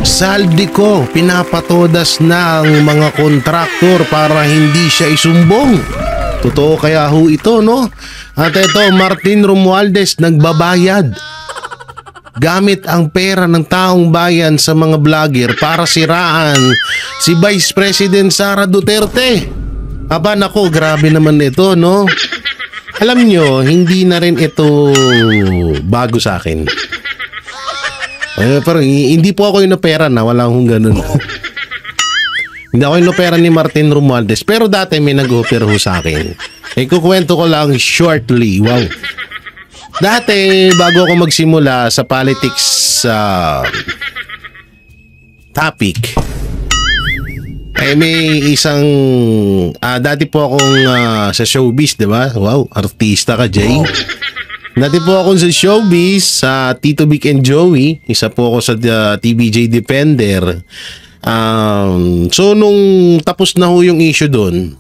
Saldico, pinapatodas na ang mga kontraktor para hindi siya isumbong. Totoo kaya ho ito, no? At ito, Martin Romualdez nagbabayad gamit ang pera ng taong bayan sa mga vlogger para siraan si Vice President Sara Duterte. Aba nako, grabe naman ito, no? Alam nyo, hindi na rin ito bago sa akin. Pero hindi po ako inopera na, wala akong ganun. Hindi ako inopera ni Martin Romualdez, pero dati may nag-opera ho sa akin. Kukwento ko lang shortly. Wow. Dati, bago ako magsimula sa politics topic, may isang dati po akong sa showbiz, diba? Wow, artista ka, Jay. Dati po ako sa showbiz, sa Tito Vic and Joey. Isa po ako sa TVJ Defender. So, nung tapos na ho yung issue doon,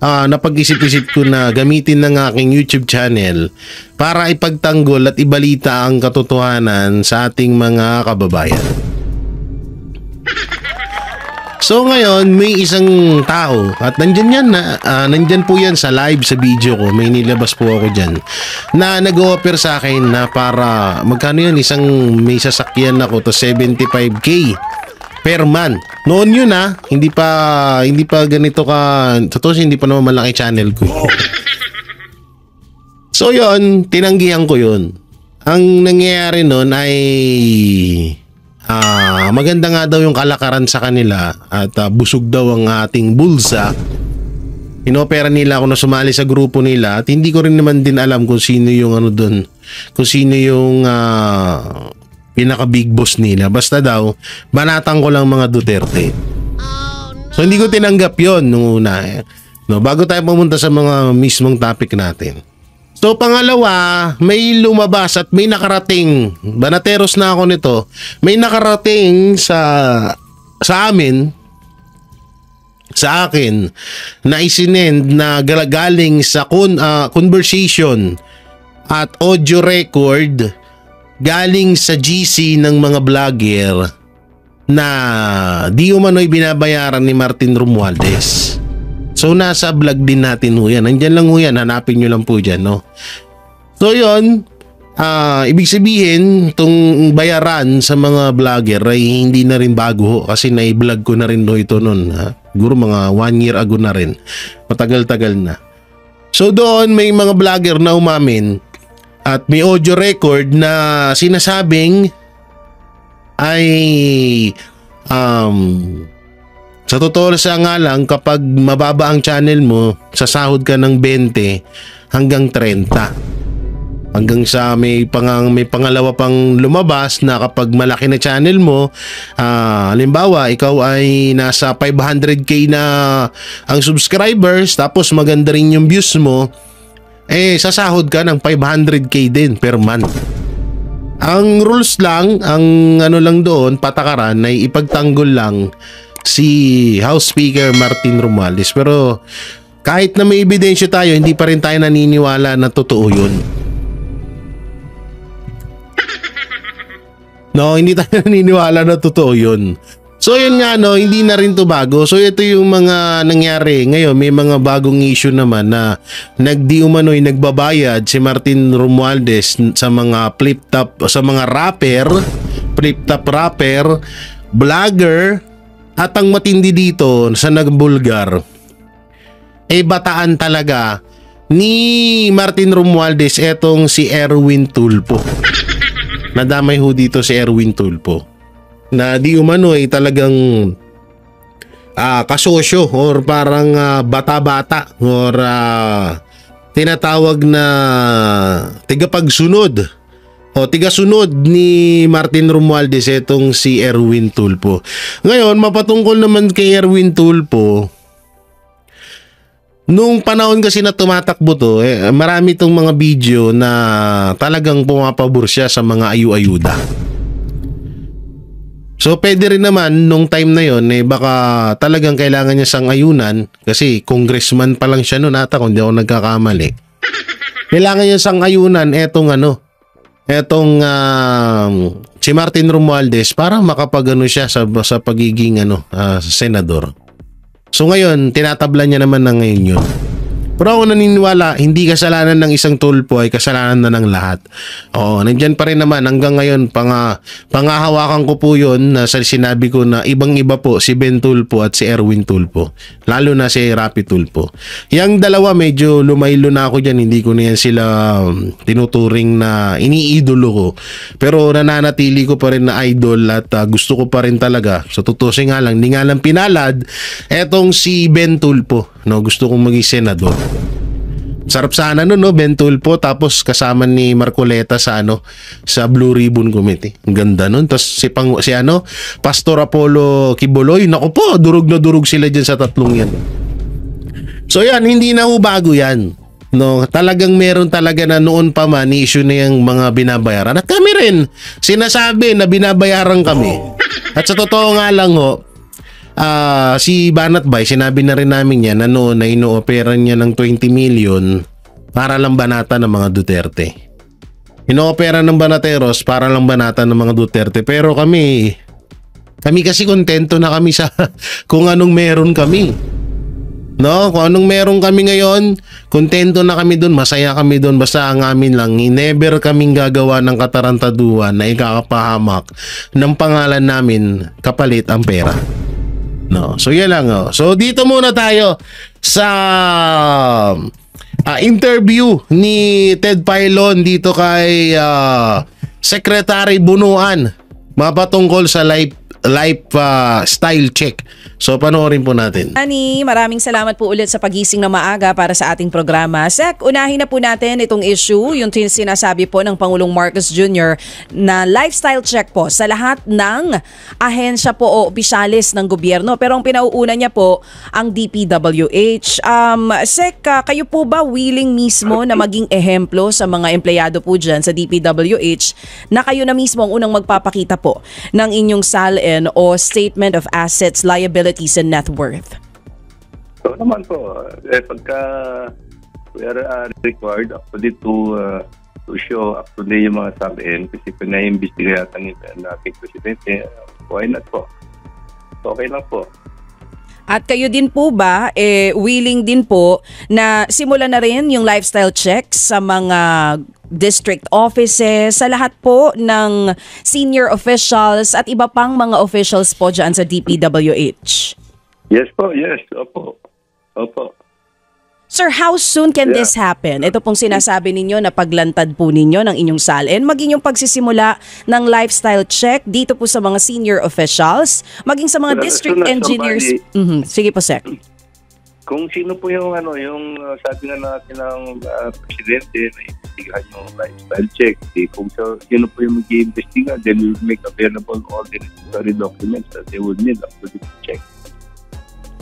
napag-isip-isip ko na gamitin ng aking YouTube channel para ipagtanggol at ibalita ang katotohanan sa ating mga kababayan. So ngayon, may isang tao at nandyan po yan sa live sa video ko, may nilabas po ako dyan, na nag-offer sa akin na para, magkano yan, may sasakyan ako to 75k per month. Noon yun hindi pa ganito ka, totoo hindi pa naman malaki channel ko. So yun, tinanggihan ko yun. Ang nangyayari noon ay maganda nga daw yung kalakaran sa kanila at busog daw ang ating bulsa. Inopera nila ako na sumali sa grupo nila at hindi ko rin naman din alam kung sino yung doon, kung sino yung pinaka big boss nila. Basta daw, banatan ko lang mga Duterte. So hindi ko tinanggap yon nung una. No, bago tayo pumunta sa mga mismong topic natin. So pangalawa, may lumabas at may nakarating, banateros na ako nito, may nakarating sa amin, sa akin, na isinend na galing sa conversation at audio record galing sa GC ng mga vlogger na di umano'y binabayaran ni Martin Romualdez. So nasa vlog din natin ho yan. Nandyan lang ho yan. Hanapin nyo lang po dyan, no? So yun, ibig sabihin, itong bayaran sa mga vlogger ay hindi na rin bago ho. Kasi na-vlog ko na rin ho ito nun. Siguro mga 1 year ago na rin. Matagal-tagal na. So doon may mga vlogger na umamin at may audio record na sinasabing ay sa totoo sa nga lang, kapag mababa ang channel mo, sasahod ka ng 20 hanggang 30. Hanggang sa may pangalawa pang lumabas na kapag malaki na channel mo, halimbawa, ikaw ay nasa 500k na ang subscribers, tapos maganda rin yung views mo, sasahod ka ng 500k din per month. Ang rules lang, ang lang doon, patakaran, ay ipagtanggol lang si House Speaker Martin Romualdez. Pero kahit na may ebidensya tayo, hindi pa rin tayo naniniwala na totoo yun. No, hindi tayo naniniwala na totoo yun. So yun nga, no, hindi na rin to bago. So ito yung mga nangyari ngayon. May mga bagong issue naman na nagdi umano'y nagbabayad si Martin Romualdez sa mga flip-top, sa mga rapper, flip-top rapper, vlogger. At ang matindi dito sa nagbulgar, bataan talaga ni Martin Romualdez etong si Erwin Tulfo. Nadamay ho dito si Erwin Tulfo na di umano talagang kasosyo or parang bata-bata or tinatawag na tigapagsunod o tigasunod ni Martin Romualdez etong si Erwin Tulfo. Ngayon, mapatungkol naman kay Erwin Tulfo, nung panahon kasi na tumatakbo to, marami tong mga video na talagang pumapabor siya sa mga ayu-ayuda. So pwede rin naman nung time na yon baka talagang kailangan niya sang ayunan kasi congressman pa lang siya noon ata kung di ako nagkakamali. Kailangan niya sang ayunan etong si Martin Romualdez para makapag-ano siya sa pagiging senador. So ngayon, tinatabla niya naman na ngayon yun. Pero ako naniniwala, hindi kasalanan ng isang tulpo ay kasalanan na ng lahat. Oo, nandyan pa rin naman hanggang ngayon, pangahawakan ko po yun na sinabi ko na ibang-iba po si Ben Tulpo at si Erwin Tulpo. Lalo na si Rapi Tulpo. Yang dalawa medyo lumaylo na ako dyan, hindi ko na yan sila tinuturing na iniidolo ko. Pero nananatili ko pa rin na idol at gusto ko pa rin talaga. So tutusin nga lang, hindi nga lang pinalad, etong si Ben Tulpo. No, gusto kong maging senador. Sarap sana no, Ben Tulpo tapos kasama ni Marcoleta sa sa Blue Ribbon Committee. Ang ganda nun. Tapos si Pastor Apollo Quiboloy, naku po, durug na durug sila diyan sa tatlong yan. So yan, hindi na ho bago yan. No, talagang meron talaga na noon pa man issue na yung mga binabayaran. At kami rin sinasabi na binabayaran kami. At sa totoo nga lang ho, si Banat Bay, sinabi na rin namin yan na noon na ino-opera niya ng 20 million para lang banatan ng mga Duterte. Ino-opera ng Banateros para lang banatan ng mga Duterte. Pero kami kasi kontento na kami sa kung anong meron kami. No, kung anong meron kami ngayon, kontento na kami doon, masaya kami doon. Basta ang amin lang, never kaming gagawa ng katarantaduhan na ikakapahamak ng pangalan namin kapalit ang pera. No, so yan lang. So dito muna tayo sa interview ni Ted Pailon dito kay Secretary Bunuan mapatungkol sa lifestyle check. So panoorin po natin. Ani, maraming salamat po ulit sa pagising na maaga para sa ating programa. Sek, unahin na po natin itong issue, yung sinasabi po ng Pangulong Marcos Jr. na lifestyle check po sa lahat ng ahensya po o opisyalis ng gobyerno. Pero ang pinauuna niya po ang DPWH. Sek, kayo po ba willing mismo na maging ehemplo sa mga empleyado po dyan sa DPWH na kayo na mismo ang unang magpapakita po ng inyong SALN o Statement of Assets, Liabilities and Net Worth? So naman po, pagka we are required actually to show up to date yung mga SALN kasi pinaimbestigahan ng ating presidente, why not po? Okay lang po. At kayo din po ba, willing din po na simulan na rin yung lifestyle checks sa mga district offices, sa lahat po ng senior officials at iba pang mga officials po dyan sa DPWH? Yes po, yes. Opo. Opo. Sir, how soon can this happen? Ito pong sinasabi ninyo na paglantad po ninyo ng inyong SALN, maging yung pagsisimula ng lifestyle check dito po sa mga senior officials, maging sa mga district engineers. Sige po, Sec. Kung sino po yung sabi nga natin ng presidente na imbestigahan yung lifestyle check, kung sino po yung mag-iimbestiga, then we will make available all the necessary documents that they would need after the check.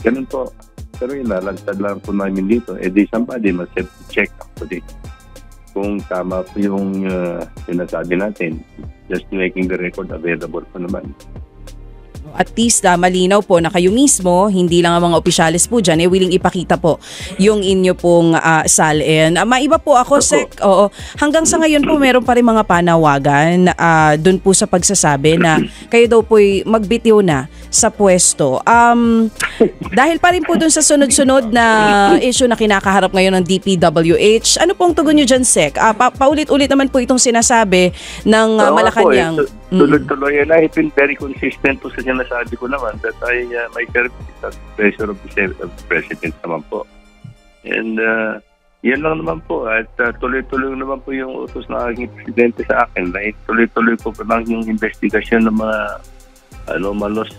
Ganun po. Pero inalagtad lang po namin dito, somebody must have to check actually kung tama po yung sinasabi natin, just making the record available po naman. At least malinaw po na kayo mismo, hindi lang ang mga opisyalis po dyan, willing ipakita po yung inyo pong SALN. Maiba po ako, Sec. Oo. Hanggang sa ngayon po, meron pa rin mga panawagan dun po sa pagsasabi na kayo daw po'y magbitiw na sa pwesto. Dahil pa rin po dun sa sunod-sunod na issue na kinakaharap ngayon ng DPWH, ano pong tugon nyo dyan, Sec? Paulit-ulit naman po itong sinasabi ng Malacanang. Tuloy-tuloy. And I've been very consistent po sa sinasabi ko naman that my service as pressure of the President naman po. And yan lang naman po. At tuloy-tuloy naman po yung utos ng aking Presidente sa akin. Tuloy-tuloy po lang yung investigasyon ng mga anomalous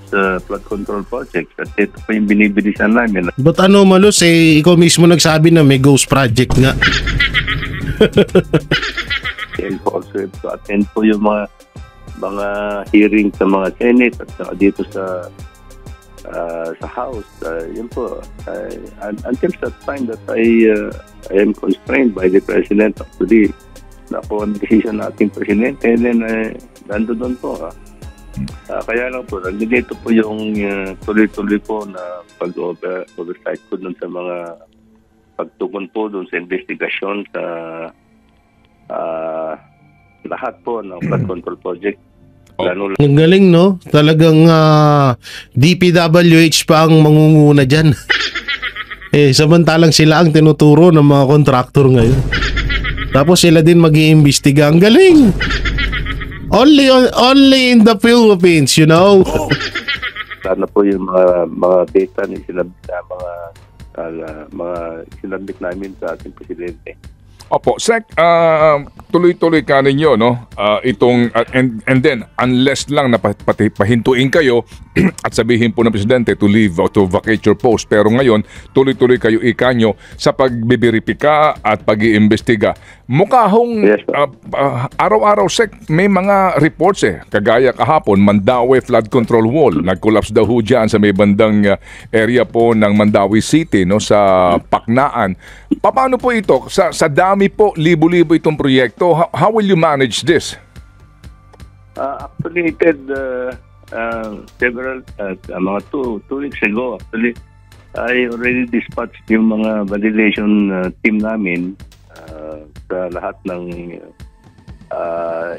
flood control projects. At ito po yung binibilisan namin. But anomalous ikaw mismo nagsabi na may ghost project nga. And also to attend po yung mga hearing sa mga Senate at dito sa House. Yun po. Until such time that I am constrained by the President actually na po ang decision nating Presidente, and then nando doon po. Kaya lang po, nandito po yung tuloy-tuloy po na pag-oversight po doon sa mga pagtugon po doon sa investigasyon sa lahat po ng flood control project. Lalo Ang galing, no? Talagang DPWH pa ang mangunguna dyan. Samantalang sila ang tinuturo ng mga kontraktor ngayon. Tapos sila din mag-iimbestiga. Ang galing! Only in the Philippines, you know? sana po yung mga data ni mga sinabit namin sa ating presidente. Opo, Sec, tuloy-tuloy ka ninyo, no? Itong, and then, unless lang na pahintuin kayo at sabihin po ng Presidente to leave or to vacate your post, pero ngayon, tuloy-tuloy kayo ikanyo sa pagbibiripika at pag-iimbestiga. Mukha hong Yes, sir. araw-araw, Sec, may mga reports kagaya kahapon, Mandaue Flood Control Wall, nag-collapse daw ho dyan sa may bandang area po ng Mandaue City, no, sa Paknaan. Paano po ito? Sa dami po, libo-libo itong proyekto. How will you manage this? Actually, Ted, several, mga two weeks ago, actually, I already dispatched yung mga validation team namin sa lahat ng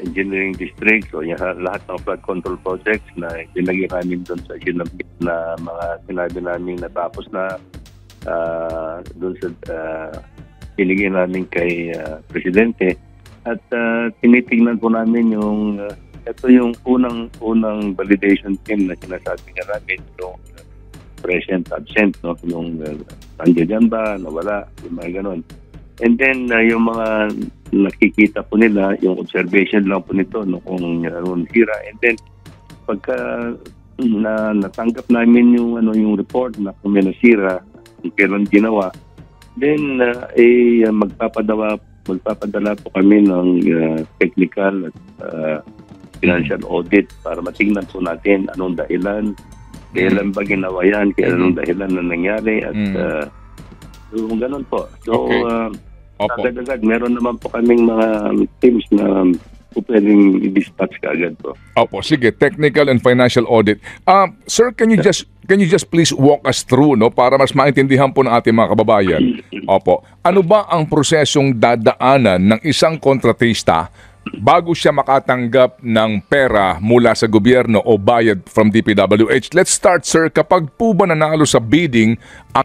engineering districts o lahat ng flood control projects na ilagay namin doon sa sinabit na mga sinabi namin natapos na doon sa binigay namin kay Presidente. At tinitingnan po namin yung ito yung unang validation team na sinasabi nga namin, yung present, absent, no? Yung nandiyan ba, nawala, yung mga ganon. And then yung mga nakikita po nila, yung observation lang po nito, no, kung sira. And then pagka natanggap namin yung report na kung may nasira, kung kailan ginawa, then magpapadala po kami ng technical at financial audit para matingnan po natin anong dahilan, kailan ba ginawa yan, kailan anong dahilan na nangyari at yung ganun po. So, agad-agad, meron naman po kaming mga teams na pwedeng i-dispatch ka agad po. Opo, sige, technical and financial audit. Sir, can you just please walk us through, no, para mas maintindihan po ng ating mga kababayan? Opo. Ano ba ang prosesong dadaanan ng isang kontratista bago siya makatanggap ng pera mula sa gobyerno o bayad from DPWH? Let's start, sir, kapag po ba nanalo sa bidding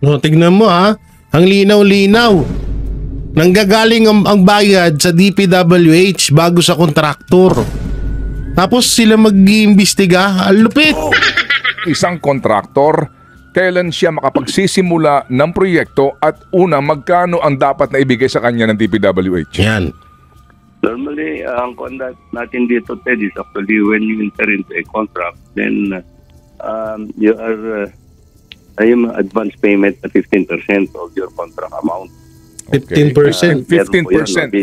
No, tignan mo ang linaw-linaw. Nanggagaling ang bayad sa DPWH bago sa kontraktor. Tapos sila mag-iimbestiga. Ang lupit! isang kontraktor, kailan siya makapagsisimula ng proyekto at una, magkano ang dapat na ibigay sa kanya ng DPWH? Yan. Normally, ang conduct natin dito, Ted, is actually when you enter into a contract, then you are advance payment na 15% of your contract amount. 15%. 15%.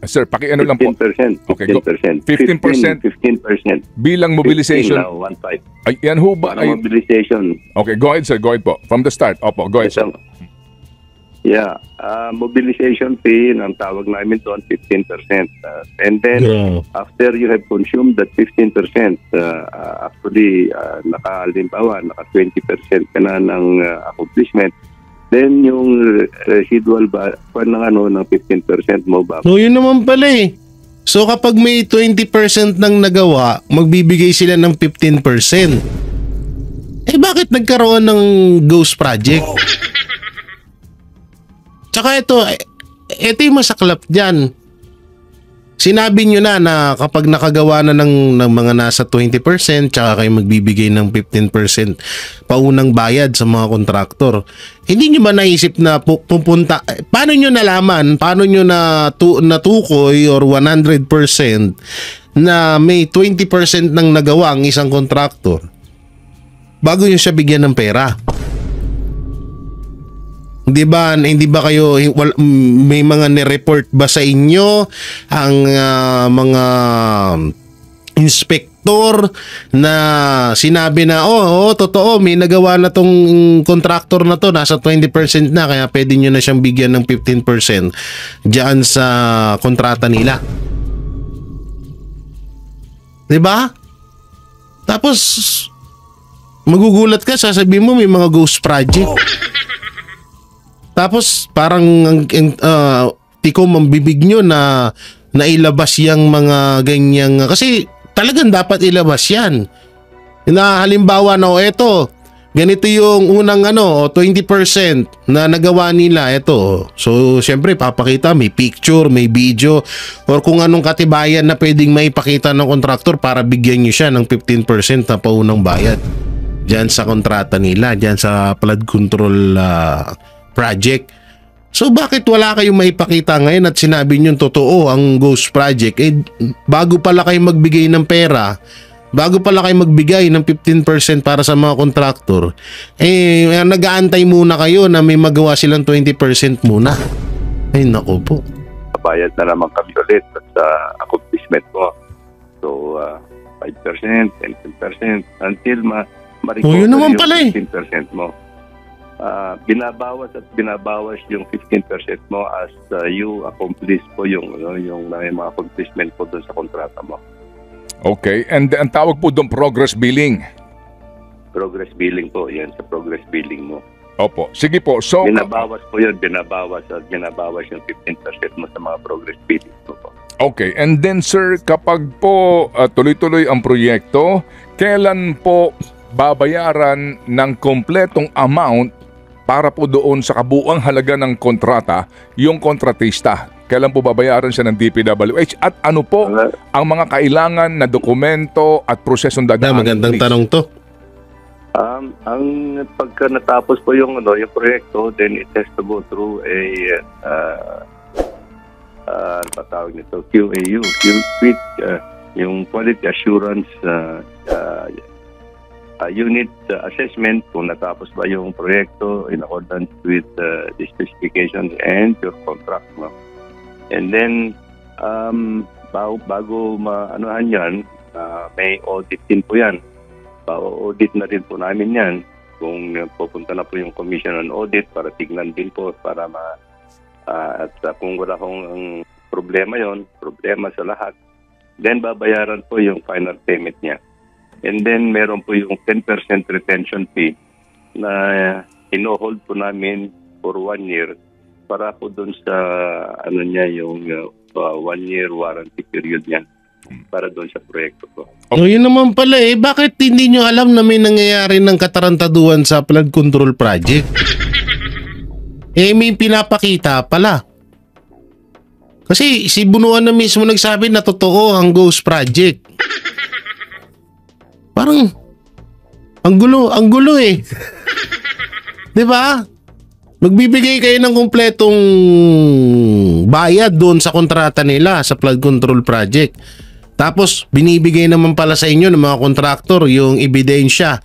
Sir, pakiano lang po. 15%. Okay, go. 15%. 15% bilang mobilization. 15 now, 1.5. Ay, yan ho ba? Ay, Mobilization. okay, go ahead, sir. Go ahead po. From the start. Opo, go ahead, sir. Yeah. Mobilization fee, ang tawag namin doon, 15%. And then, after you have consumed that 15%, actually, naka-20% ka na ng accomplishment, then yung residual ba ng 15% mo ba? No, yun naman pala eh. So kapag may 20% nang nagawa, magbibigay sila ng 15%. Bakit nagkaroon ng ghost project? Tsaka ito yung masaklap dyan. Sinabi nyo na kapag nakagawa na ng mga nasa 20%, tsaka kayo magbibigay ng 15% paunang bayad sa mga kontraktor. Hindi nyo ba naisip na pupunta? Paano nyo nalaman? Paano nyo natukoy or 100% na may 20% nang nagawa ang isang kontraktor bago nyo siya bigyan ng pera? Hindi ba kayo may mga ni-report ba sa inyo ang mga inspektor na sinabi na totoo may nagawa na tong contractor na to, nasa 20% na, kaya pwede nyo na siyang bigyan ng 15% diyan sa kontrata nila? 'Di ba? Tapos magugulat ka, sasabihin mo may mga ghost project. Tapos parang tikom ang bibig nyo na nailabas yung mga ganyang, kasi talagang dapat ilabas yan. Na halimbawa na eto, ganito yung unang 20% na nagawa nila, eto. So syempre papakita, may picture, may video, or kung anong katibayan na pwedeng maipakita ng kontraktor para bigyan nyo siya ng 15% na paunang bayad dyan sa kontrata nila, dyan sa flood control project. So bakit wala kayong maipakita ngayon at sinabi nyo totoo ang ghost project? Bago pala kayo magbigay ng pera, bago pala kayo magbigay ng 15% para sa mga kontraktor, nag-aantay muna kayo na may magawa silang 20% muna. Ay naku po. Bayad na naman kami ulit sa accomplishment mo. So 5%, 10% until ma-recover yun naman yung pala 15% mo. Binabawas yung 15% mo as you accomplish po yung mga accomplishment po doon sa kontrata mo. Okay, and ang tawag po doon progress billing. Progress billing po, yan sa progress billing mo. Opo, sige po. So Binabawas po yun, binabawas yung 15% mo sa mga progress billing mo po. okay, and then sir, kapag po tuloy-tuloy ang proyekto, kailan po babayaran ng kompletong amount para po doon sa kabuuang halaga ng kontrata yung kontratista? Kailan po babayaran siya ng DPWH at ano po ang mga kailangan na dokumento at prosesong dadaanan? Magandang please? tanong to. Ang pagka natapos po yung proyekto, then it has to go through a patawag nito, QAU, yung Quality Assurance Unit Assessment, kung natapos ba yung proyekto in accordance with the specifications and your contract, no? And then bago maanohan yan, may audit din po yan. Audit na din po namin yan kung pupunta na po yung Commission on Audit para tignan din po para at kung wala kong problema sa lahat, then babayaran po yung final payment niya. And then meron po yung 10% retention fee na ino-hold po namin for 1 year para po doon sa yung 1 year warranty period niya para doon sa proyekto ko. Okay. Yun naman pala bakit hindi nyo alam na may nangyayari ng katarantaduhan sa flood control project? May pinapakita pala. Kasi si Bunuan na mismo nagsabi na totoo ang ghost project. Parang ang gulo eh. 'Di ba? Magbibigay kayo ng kumpletong bayad doon sa kontrata nila sa flood control project. Tapos binibigay naman pala sa inyo ng mga kontraktor yung ebidensya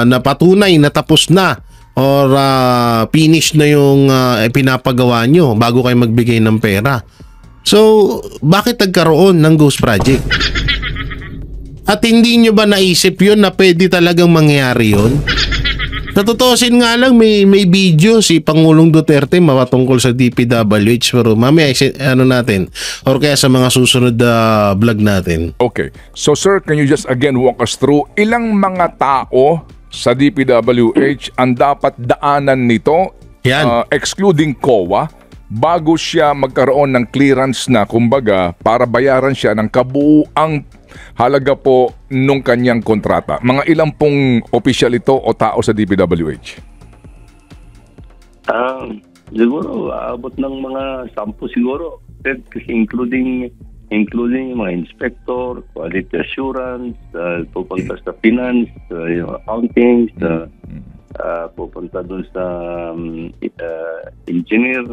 na patunay na tapos na or finish na yung pinapagawa nyo bago kayo magbigay ng pera. So, bakit nagkaroon ng ghost project? At hindi nyo ba naisip yun na pwede talagang mangyari yun? Natutusin nga lang may video si Pangulong Duterte mapatungkol sa DPWH, pero mamaya natin or kaya sa mga susunod vlog natin. Okay. So sir, can you just again walk us through ilang mga tao sa DPWH ang dapat daanan nito, excluding COA, bago siya magkaroon ng clearance na kumbaga para bayaran siya ng kabuuang halaga po nung kanyang kontrata? Mga ilang pong official ito o tao sa DPWH? Siguro abot ng mga 10 siguro, kasi including mga inspector, quality assurance, pupunta sa finance, yung accounting, pupunta dun sa engineer,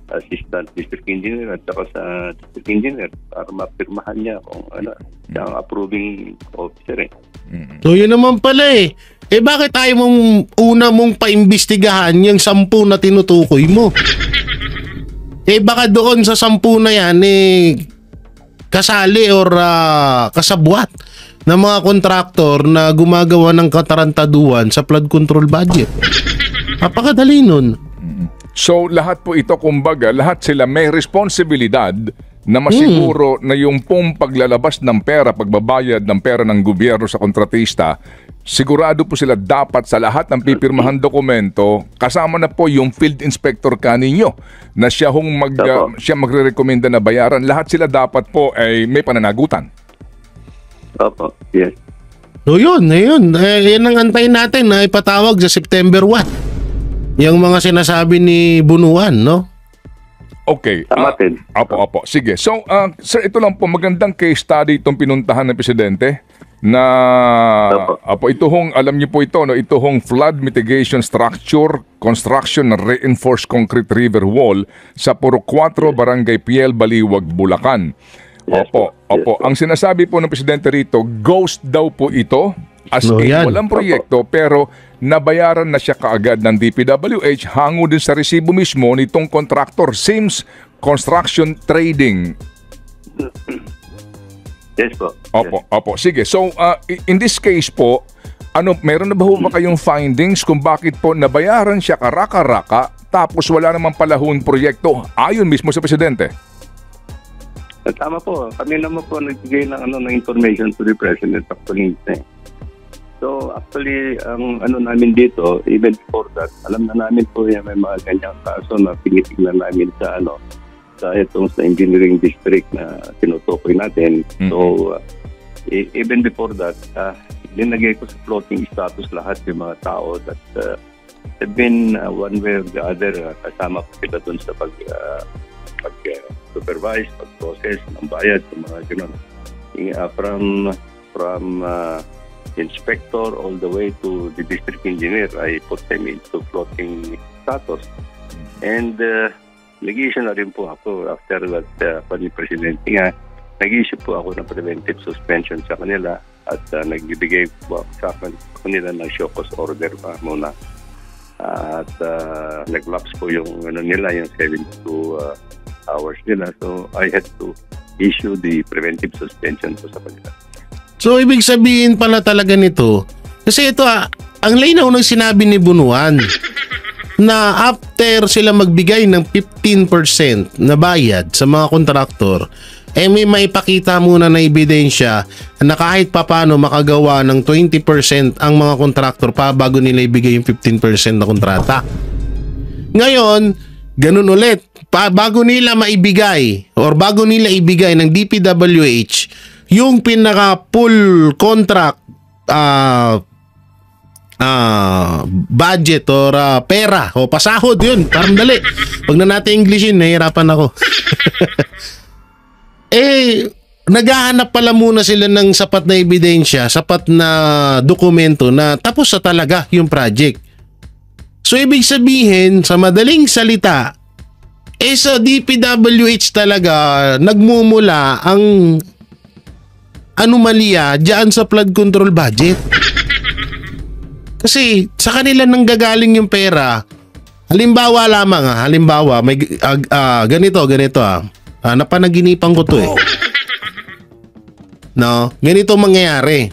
assistant district engineer at saka sa district engineer para mapirmahan niya kung siya ang approving officer . So yun naman pala bakit tayo una mong paimbestigahan yung 10 na tinutukoy mo? Baka doon sa 10 na yan kasali or kasabwat ng mga kontraktor na gumagawa ng katarantaduhan sa flood control budget. Napakadali nun. So lahat po ito, kumbaga, lahat sila may responsibilidad na masiguro na yung pong paglalabas ng pera, pagbabayad ng pera ng gobyerno sa kontratista, sigurado po sila dapat sa lahat ng pipirmahan dokumento, kasama na po yung field inspector kaninyo na siya Opo. siya magre-recommenda na bayaran. Lahat sila dapat po ay may pananagutan. Opo, yes. So yun. Yan ang antayin natin na ipatawag sa September 1. Yung mga sinasabi ni Bunuan, no? Okay. Tama din. Opo. Sige. So, sir, ito lang po, magandang case study itong pinuntahan ng Presidente na, ito hong, alam niyo po ito, no? Ito hong flood mitigation structure, construction ng reinforced concrete river wall sa Purok 4, Barangay Piel, Baliwag, Bulacan. Yes, Opo. po. Ang sinasabi po ng Presidente rito, ghost daw po ito. As No, in, yan. walang proyekto, pero nabayaran na siya kaagad ng DPWH, hango din sa resibo mismo nitong contractor, Sims Construction Trading. Yes po. Opo. Sige. So, in this case po, meron na ba kayong findings kung bakit po nabayaran siya karaka-raka tapos wala namang palahon proyekto ayon mismo sa Presidente? Tama po. Kami naman po nagbigay ng information to the President actually. So actually, ang namin dito, even before that, alam na namin po yung may mga ganyang kaso na pinitignan namin sa sa engineering district na tinutukoy natin. Mm-hmm. So even before that, linagay ko sa floating status lahat yung mga tao that have been one way or the other kasama po sila dun sa pag-supervise, pag-process ng bayad, yung mga gano'n. From inspector all the way to the district engineer, I put them into floating status. And nag-issue na rin po ako after that ni Presidente nga, nag-issue po ako ng preventive suspension sa kanila at nagbibigay po sa kanila ng show cause order pa muna. At nag-lapse po yung nila, yung 72 hours nila. So I had to issue the preventive suspension po sa kanila. So ibig sabihin pala talaga nito, kasi ito ang linaw ng sinabi ni Bunuan na after sila magbigay ng 15% na bayad sa mga kontraktor, may maipakita muna na ebidensya na kahit papano makagawa ng 20% ang mga kontraktor pa bago nila ibigay yung 15% na kontrata. Ngayon, ganun ulit, bago nila maibigay or bago nila ibigay ng DPWH yung pinaka full contract budget or pera o pasahod, yun, parang dali. Pag na natin Englishin, nahihirapan ako. Naghahanap pala muna sila ng sapat na ebidensya, sapat na dokumento na tapos na talaga yung project. So ibig sabihin, sa madaling salita, sa DPWH talaga nagmumula ang anomalya diyan sa flood control budget. Kasi sa kanila nanggagaling yung pera. Halimbawa lamang, may ganito napanaginipan ko to No, ganito mangyayari.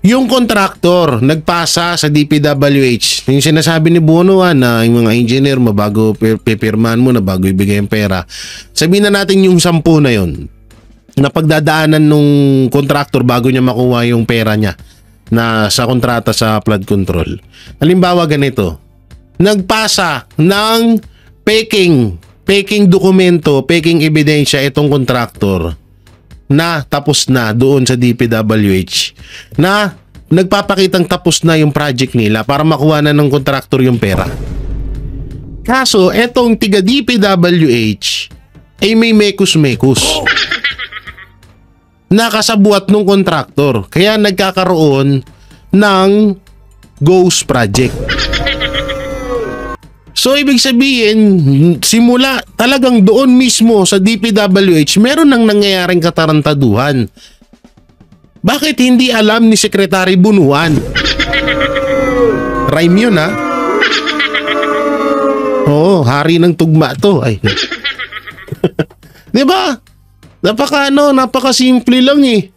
Yung kontraktor nagpasa sa DPWH. Yung sinasabi ni Bunuan na yung mga engineer mo bago pipirmahan mo na bago ibigay yung pera. Sabihin na natin yung 10 na yun na pagdadaanan nung kontraktor bago niya makuha yung pera niya na sa kontrata sa flood control. Halimbawa ganito, nagpasa ng peking dokumento, peking ebidensya itong kontraktor na tapos na doon sa DPWH na nagpapakitang tapos na yung project nila para makuha na ng kontraktor yung pera. Kaso etong tiga DPWH ay may mekus-mekus nakasabuat nung kontraktor, kaya nagkakaroon ng ghost project. So ibig sabihin, simula talagang doon mismo sa DPWH meron nang nangyayaring katarantaduhan. Bakit hindi alam ni Secretary Bunuan? Rhyme yun, ha? Oo, hari ng tugma to. Ay. Diba? Napaka-simple lang eh.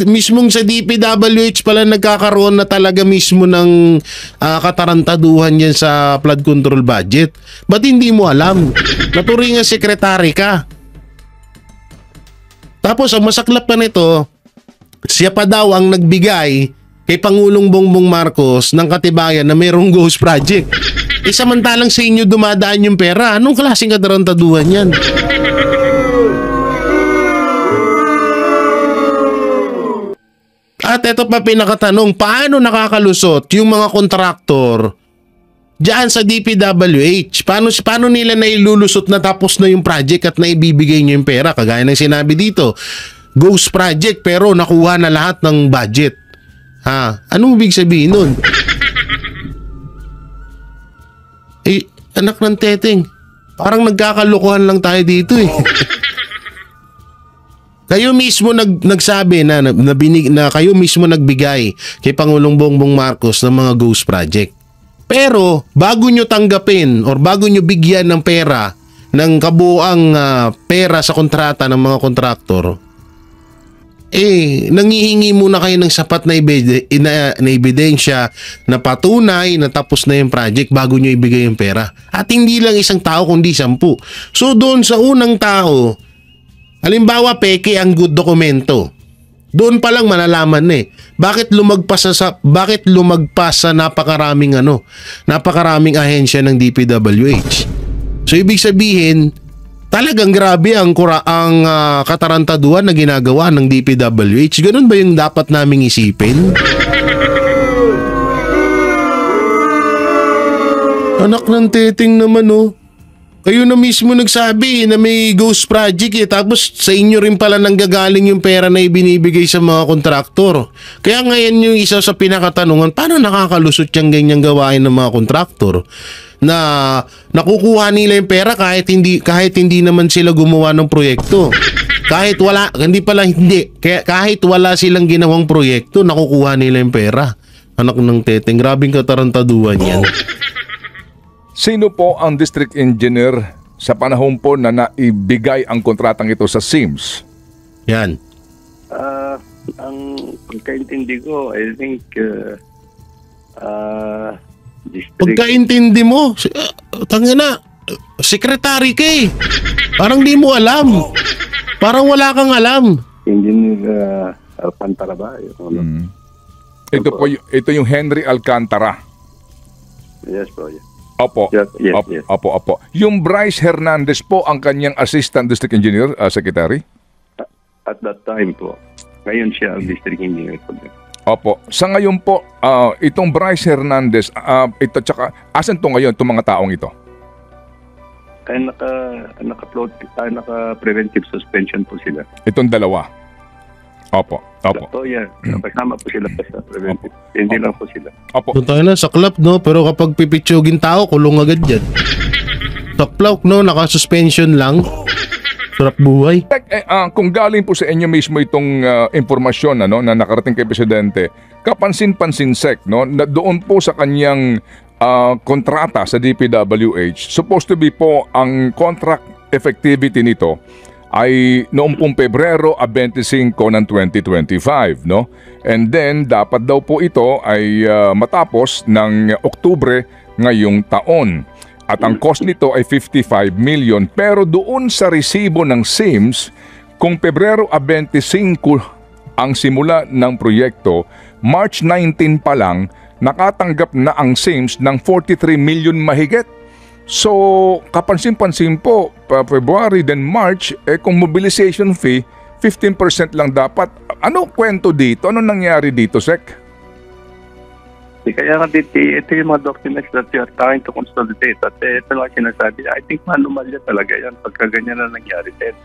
Mismong sa DPWH pala nagkakaroon na talaga mismo ng katarantaduhan yan sa flood control budget. Ba't hindi mo alam? Naturingan sekretary ka. Tapos ang masaklap pa nito, siya pa daw ang nagbigay kay Pangulong Bongbong Marcos ng katibayan na mayroong ghost project. Samantalang sa inyo dumadaan yung pera. Anong klaseng katarantaduhan yan? At ito pa pinakatanong, paano nakakalusot yung mga kontraktor diyan sa DPWH? Paano nila nailulusot na tapos na yung project at naibibigay nyo yung pera? Kagaya ng sinabi dito, ghost project pero nakuha na lahat ng budget. Anong ibig sabihin nun? Anak ng teteng, parang nagkakalukuhan lang tayo dito eh. Kayo mismo nagsabi na kayo mismo nagbigay kay Pangulong Bongbong Marcos ng mga ghost project. Pero bago nyo tanggapin or bago nyo bigyan ng pera, ng kabuuang pera sa kontrata ng mga kontraktor, nangihingi muna kayo ng sapat na ebidensya na patunay na tapos na yung project bago nyo ibigay yung pera. At hindi lang isang tao kundi 10. So doon sa unang tao, halimbawa peke ang good dokumento, doon pa lang malalaman bakit lumagpas sa napakaraming ahensya ng DPWH. So ibig sabihin, talagang grabe ang katarantaduhan na ginagawa ng DPWH. Ganun ba yung dapat naming isipin? Anak ng teteng naman Kayo na mismo nagsabi na may ghost project tapos sa inyo rin pala nanggagaling yung pera na ibinibigay sa mga kontraktor. Kaya ngayon yung isa sa pinakatanungan, paano nakakalusot yung ganyang gawain ng mga kontraktor? Na nakukuha nila yung pera kahit hindi naman sila gumawa ng proyekto. Kahit wala silang ginawang proyekto, nakukuha nila yung pera. Anak ng teteng, grabing katarantaduhan yan. Sino po ang district engineer sa panahon po na naibigay ang kontratang ito sa SIMS? Yan. Ang pagkaintindi ko, I think district... Pagkaintindi mo, tangina, sekretary ka Parang di mo alam. Parang wala kang alam. Engineer Alcantara ba? Ito yung Henry Alcantara. Yes po, yes. Opo. Yes. Opo. Yung Bryce Hernandez po ang kanyang assistant district engineer, secretary? At that time po. Ngayon siya ang district engineer po. Opo. Sa ngayon po, itong Bryce Hernandez, asan to ngayon, itong mga taong ito? Ay naka-preventive suspension po sila. Itong dalawa? Opo. So yan, kasama po sila sa preventive. Hindi lang po sila. Opo. Doon tayo na, saklap pero kapag pipitsugin tao, kulong agad yan. Saklap naka-suspension lang. Sarap buhay. Kung galing po sa inyo mismo itong impormasyon na nakarating kay Presidente, kapansin-pansin Sec, na doon po sa kanyang kontrata sa DPWH, supposed to be po ang contract effectivity nito ay noong pong Pebrero 25 ng 2025, And then dapat daw po ito ay matapos ng Oktubre ngayong taon. At ang cost nito ay 55 million. Pero doon sa resibo ng SIMS, kung Pebrero 25 ang simula ng proyekto, March 19 pa lang nakatanggap na ang SIMS ng 43 million mahigit. So, kapansin-pansin po, February then March, kung mobilization fee, 15% lang dapat. Ano kwento dito? Ano nangyari dito, Sec? Kaya nga ito yung mga documents that we are trying to consolidate. At ito lang sinasabi, I think anomalya talaga yan pagka ganyan na nangyari din.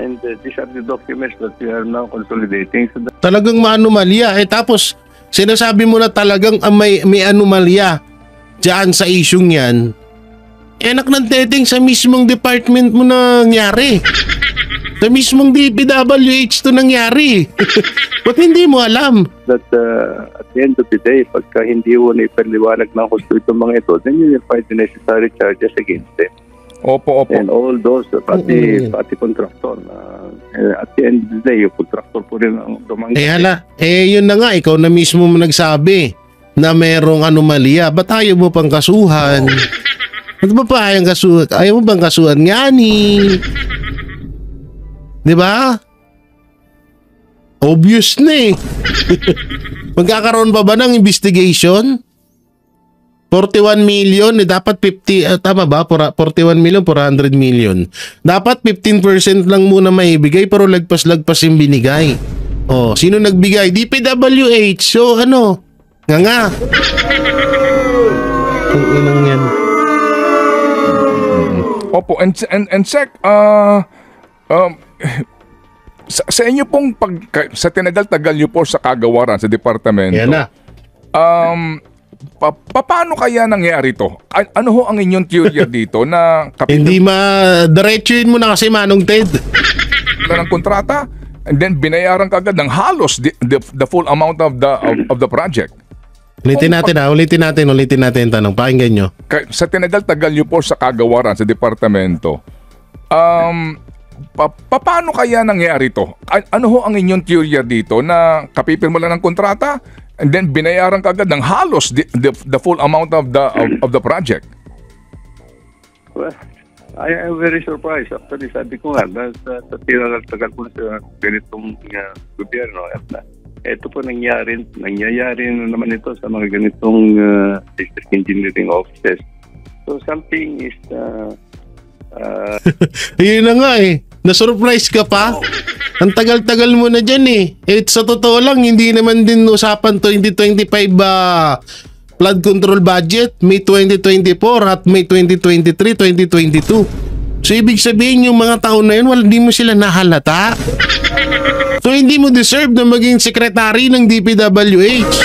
And these are the documents that we are now consolidating. So talagang maanomalya. Tapos, sinasabi mo na talagang may anomalya diyan sa isyung yan. Anak ng teteng, sa mismong department mo nangyari. Sa mismong DPWH to nangyari. Ba't hindi mo alam? That at the end of the day, pagka hindi mo na ipaliwanag ng husto itong mga ito, then you will find the necessary charges against them. Opo. And all those, pati contractor. At the end of the day, yung contractor po rin ang tumanggi. Yun na nga, ikaw na mismo mo nagsabi na merong anomalya. Ba't ayaw mo pang kasuhan? Ba't ba pa ayaw mo bang kasuhan? Ngani? Di ba? Obvious na Magkakaroon pa ba ng investigation? 41 million, dapat 50, tama ba? 41 million, 400 million. Dapat 15% lang muna maibigay pero lagpas-lagpas yung binigay. Oh, sino nagbigay? DPWH. So ano? Nga. Ang inang yan. Opo, and Sec, sa inyo pong sa tinagal-tagal niyo po sa kagawaran sa departamento. Yan na. Paano kaya nangyari to? Ano ho ang inyong teorya dito na Hindi diretsuhin mo na kasi Manong Ted. ng kontrata and then binayaran kagad ng halos the full amount of the project? Ulitin natin yung tanong. Pakinggan nyo. Sa tinagal-tagal niyo po sa kagawaran sa departamento, paano kaya nangyari to? Ano ho ang inyong teorya dito na kapipirma lang ng kontrata and then binayaran kagad ng halos the full amount of the project? Well, I am very surprised. Actually, sabi ko nga, sa tinagal-tagal po sa ganitong gobyerno, ito po nangyayari na naman ito sa mga ganitong district engineering offices. So something is... Yun na nga eh. Na-surprise ka pa? Ang tagal-tagal mo na dyan eh. Sa totoo lang, hindi naman din usapan 2025 flood control budget, May 2024 at May 2023, 2022. So ibig sabihin yung mga taon na yun, hindi mo sila nahalata. So hindi mo deserve na maging secretary ng DPWH.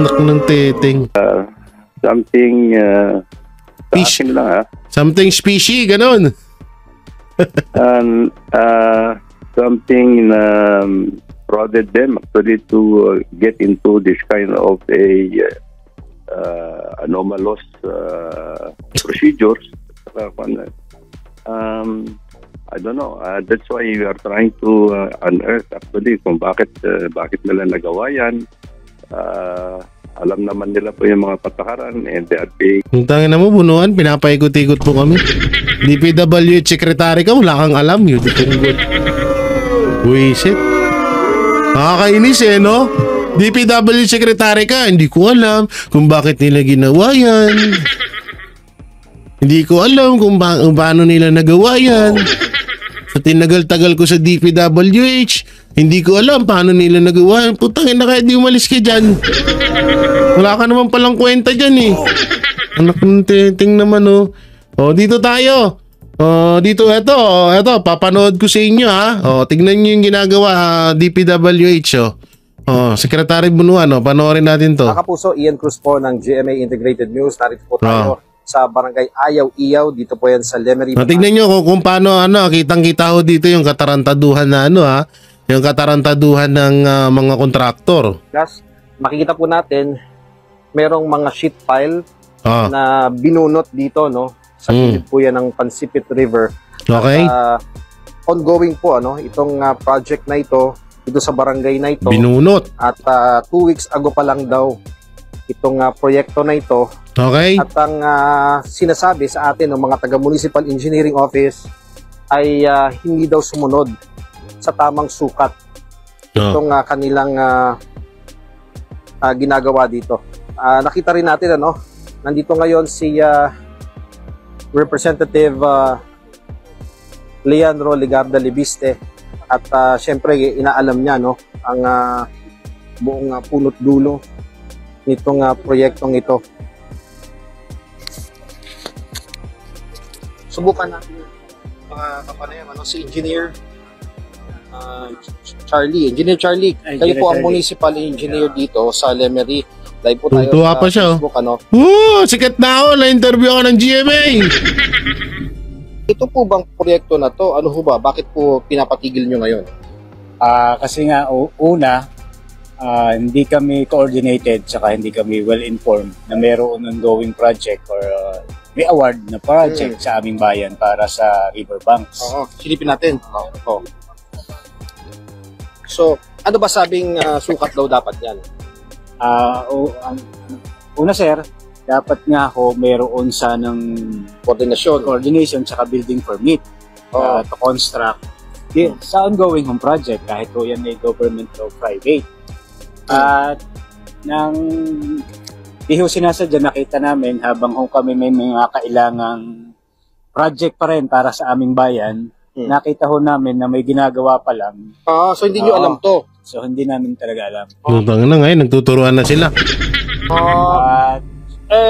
Anak ng teteng. Something sa akin lang Something fishy, ganun. Something prodded them actually to get into this kind of a anomalous procedures. I don't know. That's why we are trying to unearth actually kung bakit nila nagawa yan. Alam naman nila po yung mga patakaran and they are being... Kung tangin na mo, bunuan, pinapaikot-ikot po kami. DPWH secretary ka, wala kang alam yun. Buisit. Nakakainis eh, no? DPWH secretary ka, hindi ko alam kung bakit nila ginawa yan. Hindi ko alam kung paano nila nagawa yan. Sa tinagal-tagal ko sa DPWH, hindi ko alam paano nila nagawa yan. Putangin na kaya di umalis ka dyan. Wala ka naman palang kwenta dyan eh. Anak ng teting naman oh. Oh, dito tayo. Oh, dito, eto, papanood ko sa inyo ha. Oh, tignan nyo yung ginagawa DPWH oh. Oh, Secretary Bunuan oh, panoorin natin to. Mga kapuso, Ian Cruz po ng GMA Integrated News. Narito po tayo sa Barangay Ayaw-Iyaw. Dito po yan sa Lemery. Tignan nyo kung paano kitang-kita ho dito yung katarantaduhan na yung katarantaduhan ng mga kontraktor. Plus, makikita po natin merong mga sheet pile na binunot dito sa gilid po yan ng Pansipit River. Okay. At, ongoing po itong project na ito dito sa barangay na ito. Binunot. At 2 weeks ago pa lang daw itong proyekto na ito. Okay. At ang sinasabi sa atin ng mga taga-municipal engineering office ay hindi daw sumunod sa tamang sukat itong kanilang ginagawa dito. Nakita rin natin nandito ngayon si Representative Leandro Ligarda Libiste at syempre inaalam niya ang buong punot dulo nitong proyektong ito. Subukan natin mga kapanayam si Engineer Engineer Charlie, kayo po ang municipal engineer dito sa Lemery. Live po tayo tuwa sa pa siya. Facebook, sikat na ako, na-interview ako ng GMA. Ito po bang proyekto na to, ano ho ba? Bakit po pinapatigil nyo ngayon? Kasi nga, una, hindi kami coordinated saka hindi kami well-informed na mayroon ongoing project or may award na project sa aming bayan para sa riverbanks. Oo, silipin natin. Oo. So, ano ba sabing sukat daw dapat yan? Una sir, dapat nga ho mayroon sanang Coordination. coordination saka building permit to construct sa ongoing home project, kahit po yan ay government o private. At nang di ho sinasadya, nakita namin habang ho kami may mga kailangang project pa rin para sa aming bayan, nakita ho namin na may ginagawa pa lang. So hindi nyo alam to? So hindi namin talaga alam. Utang na ngayon, nagtuturuan na sila. At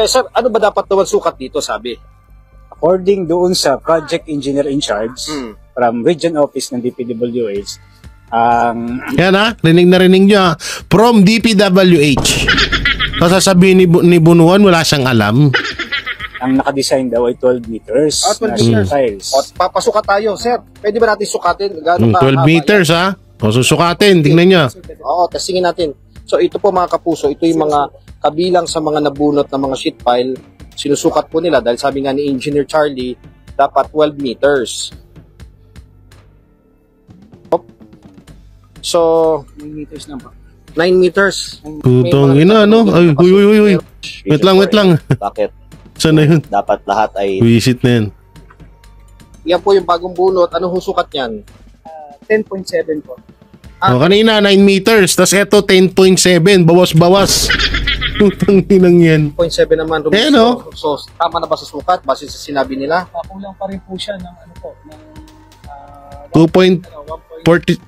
Sir, ano ba dapat naman sukat dito, sabi? according doon sa project engineer in charge from region office ng DPWH, yan ha, rinig na rinig nyo ha. From DPWH. Sasabihin ni Bunuan, wala siyang alam. ang nakadesign daw ay 12 meters. 12 meters. Tiles. O, papasukat tayo, sir. Pwede ba natin sukatin? Gaano 12 meters ha. O susukatin, tingnan nyo. Oo, testingin natin. So ito po mga kapuso, ito yung mga kabilang sa mga nabunot na mga sheet pile. Sinusukat po nila dahil sabi nga ni Engineer Charlie, dapat 12 meters. So, 9 meters lang po. 9 meters. Putong ina, no? Ay, huy. Wait lang. Bakit? Saan na yun? Dapat lahat ay Visit na yan. Yan po yung bagong bunot. Anong husukat niyan? 10.7 po. O, kanina 9 meters, tas eto 10.7, bawas-bawas. Putang inang yan. 0.7 naman. Eh, no? So, tama na ba sa sukat? Base sa sinabi nila? Kulang pa rin po siya ng ano po, ng 2.40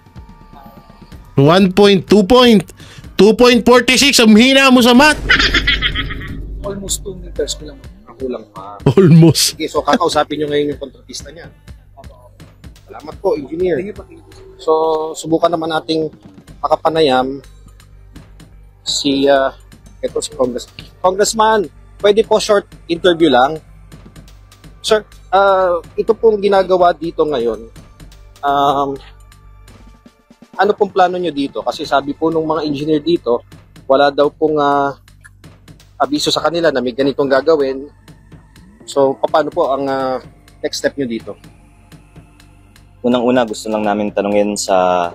2.46 ang hina mo sa math. almost 2 meters kulang. Kulang pa. Almost. Okay, so kakausapin nyo ngayon yung kontratista niya. Salamat po, engineer. So, subukan naman nating makapanayam si Congressman. Pwede po short interview lang. Sir, ito pong ginagawa dito ngayon. Ano pong plano nyo dito? Kasi sabi po nung mga engineer dito, wala daw pong abiso sa kanila na may ganitong gagawin. So, paano po ang next step nyo dito? unang-una gusto lang namin tanungin sa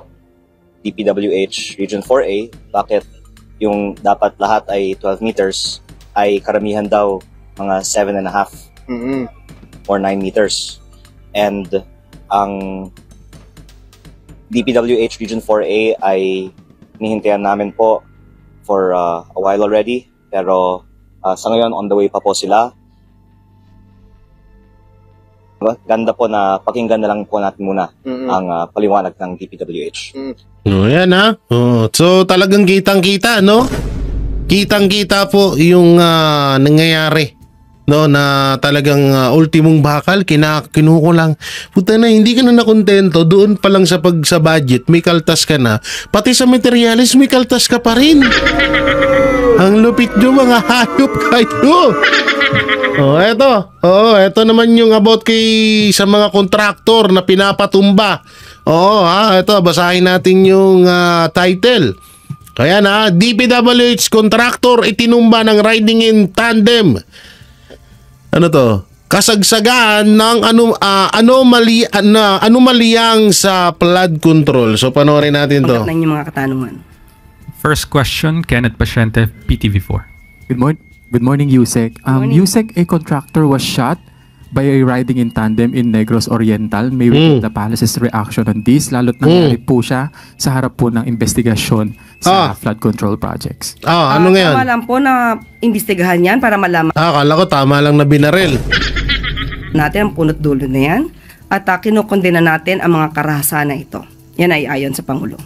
DPWH Region 4A bakit yung dapat lahat ay 12 meters ay karamihan daw mga 7.5 or 9 meters. And ang DPWH Region 4A ay hinihintayan namin po for a while already. Pero sa ngayon, on the way pa po sila. Ganda po na pakinggan na lang po natin muna ang paliwanag ng DPWH. Yan ha. So talagang kitang-kita, no? Kitang-kita po yung nangyayari. No, na talagang ultimong bakal, kinuko lang. Puta na, hindi ka na nakontento. Doon pa lang sa budget, may kaltas ka na. Pati sa materialis, may kaltas ka pa rin. Ang lupit nyo, mga hayop kayo. Eto naman yung about sa mga kontraktor na pinapatumba. Eto, basahin natin yung title. Kaya na, DPWH contractor itinumba ng riding in tandem. Ano to? Kasagsagaan ng anomalyang sa flood control. So panoorin natin to. Pagkat yung mga katanungan. First question, Kenneth Pasyente, PTV4. Good morning, Yusek. Yusek, a contractor was shot by a riding in tandem in Negros Oriental. May we get the palace's reaction on this? Lalo't nangyari po siya sa harap po ng investigasyon sa flood control projects. Ano ngayon? Tama lang po na imbestigahan yan para malaman Akala ko tama lang na binaril. natin ang punot dulo na yan. At kinukondena natin ang mga karahasan na ito. Yan ay ayon sa Pangulo.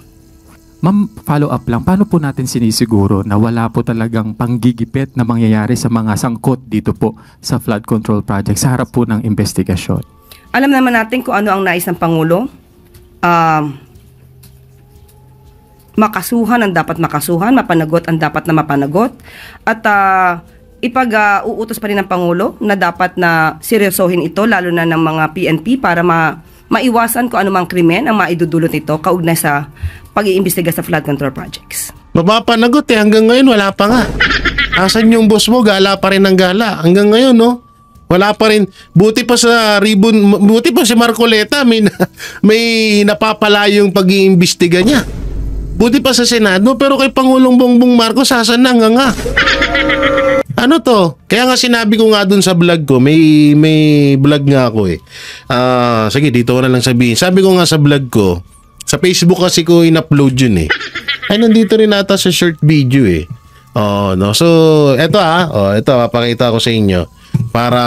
Ma'am, follow up lang. Paano po natin sinisiguro na wala po talagang panggigipit na mangyayari sa mga sangkot dito po sa flood control project sa harap po ng investigasyon? Alam naman natin kung ano ang nais ng Pangulo. Makasuhan ang dapat makasuhan, mapanagot ang dapat na mapanagot. At uutos pa rin ng Pangulo na dapat na seryosohin ito, lalo na ng mga PNP para maiwasan kung anumang krimen ang maidudulot nito kaugnay sa pag-iimbestiga sa flood control projects. Mapapanagot hanggang ngayon wala pa nga. Asan yung boss mo? Gala pa rin ng gala. Hanggang ngayon, no? Wala pa rin. Buti pa si Marcoleta, may napapalayong pag-iimbestiga niya. Buti pa sa Senado, pero kay Pangulong Bongbong Marcos, asan na nga? Ano to? Kaya nga sinabi ko nga dun sa vlog ko, may vlog nga ako eh. Sige, dito ko na lang sabihin. Sabi ko nga sa vlog ko, sa Facebook kasi ko in-upload yun eh. Ay, nandito rin ata sa short video eh. No. So, eto ito, papakita ko sa inyo para